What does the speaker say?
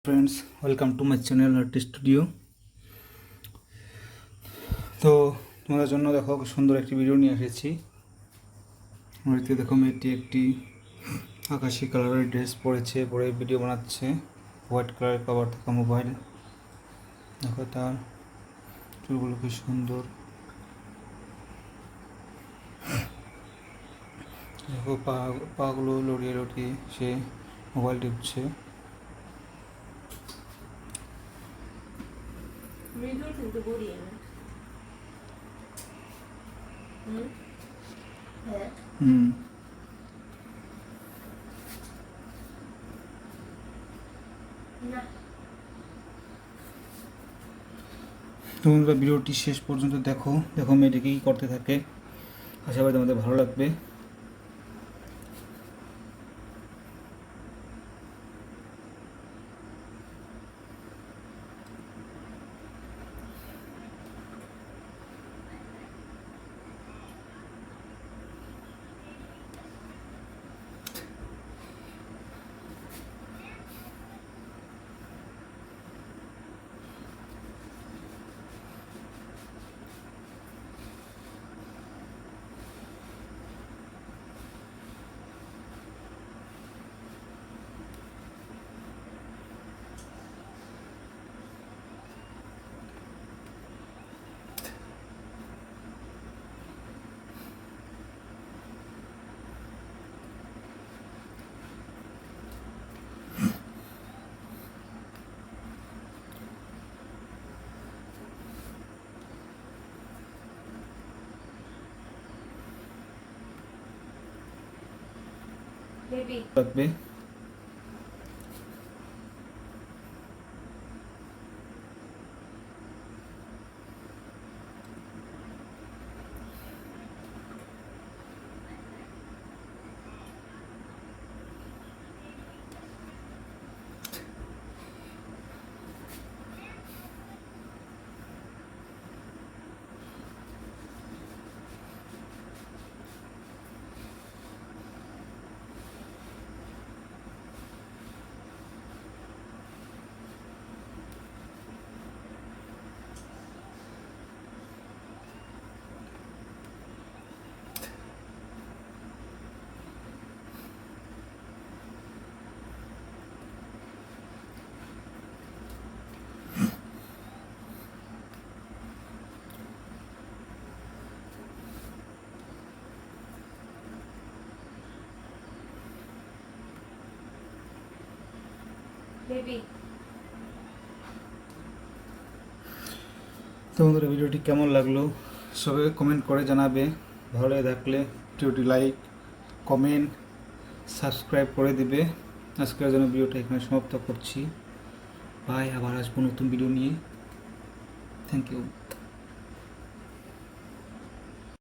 Friends, welcome to my channel artist studio. তো তোমাদের জন্য দেখো সুন্দর একটি ভিডিও নিয়ে এসেছি। বাড়িতে দেখো মেয়েটি একটি আকাশি কালারের ড্রেস পরে ভিডিও বানাচ্ছে। হোয়াইট কালারের কভার থাকা মোবাইল। দেখো তার চুলগুলো কি সুন্দর। দেখো পাগুলো লড়িয়ে সে মোবাইল টিপছে। মৃদুল কিন্তু গড়িয়ে না। হুম তোমরা ভিডিওটি শেষ পর্যন্ত দেখো মেয়েটিকে কী করতে থাকে। আশা করি তোমাদের ভালো লাগবে। লাগবে। তো বন্ধুরা, ভিডিওটি কেমন লাগলো সবাই কমেন্ট করে জানাবে। ভালো লাগে থাকলে ভিডিওটি লাইক, কমেন্ট, সাবস্ক্রাইব করে দিবে। আজকের জন্য ভিডিওটা এখানে সমাপ্ত করছি। বাই, আবার আসবো নতুন ভিডিও নিয়ে। Thank you.